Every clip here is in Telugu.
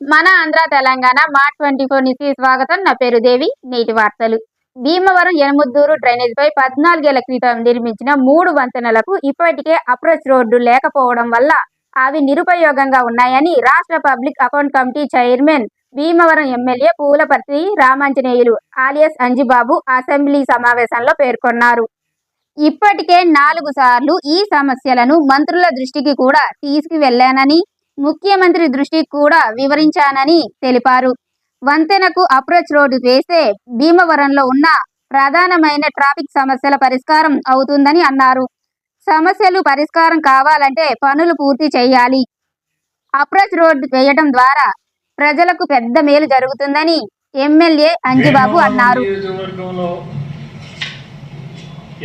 మన ఆంధ్ర తెలంగాణ మార్ట్ 24 న్యూస్ కి స్వాగతం. నా పేరు దేవి. నేటి వార్తలు. భీమవరం యనముద్దూరు డ్రైనేజ్ పై 14 ఏళ్ల క్రితం నిర్మించిన 3 వంతెనలకు ఇప్పటికే అప్రోచ్ రోడ్డు లేకపోవడం వల్ల అవి నిరుపయోగంగా ఉన్నాయని రాష్ట్ర public account committee chairman Bhimavaram MLA Pulaparthi Ramanjaneyulu alias Anjibabu assembly సమావేశంలో పేర్కొన్నారు. ఇప్పటికే 4 సార్లు ఈ సమస్యలను మంత్రుల దృష్టికి కూడా తీసుకువెళ్లానని, ముఖ్యమంత్రి దృష్టికి కూడా వివరించానని తెలిపారు. వంతెనకు అప్రోచ్ రోడ్డు వేస్తే భీమవరంలో ఉన్న ప్రధానమైన ట్రాఫిక్ సమస్యల పరిష్కారం అవుతుందని అన్నారు. సమస్యలు పరిష్కారం కావాలంటే పనులు పూర్తి చేయాలి. అప్రోచ్ రోడ్డు వేయడం ద్వారా ప్రజలకు పెద్ద మేలు జరుగుతుందని ఎమ్మెల్యే అంజిబాబు అన్నారు.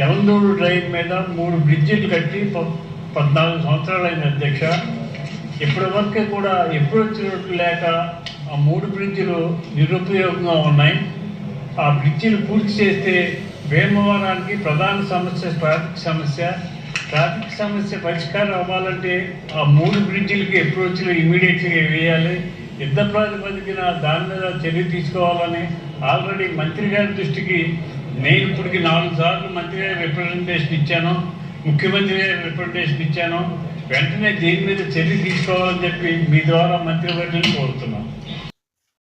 యనముద్దూరు డ్రైన్ మీద 3 బ్రిడ్జిలు కట్టి 14 సంవత్సరాలైన అధ్యక్ష. ఇప్పటి వరకు కూడా అప్రోచ్ రోడ్డు లేక ఆ 3 బ్రిడ్జిలు నిరుపయోగంగా ఉన్నాయి. ఆ బ్రిడ్జిలు పూర్తి చేస్తే భీమవరానికి ప్రధాన సమస్య ట్రాఫిక్ సమస్య పరిష్కారం అవ్వాలంటే ఆ 3 బ్రిడ్జిలకి అప్రోచ్లు ఇమీడియట్గా వేయాలి. యుద్ధ ప్రాతిపదికన దాని మీద చర్య తీసుకోవాలని ఆల్రెడీ మంత్రి గారి దృష్టికి నేను ఇప్పటికి 4 సార్లు మంత్రి గారి రిప్రజెంటేషన్ ఇచ్చాను, ముఖ్యమంత్రి గారి రిప్రజెంటేషన్ ఇచ్చాను. వెంటనే దీని మీద చర్య తీసుకోవాలని చెప్పి మీ ద్వారా మంత్రివర్యులను కోరుతున్నాను.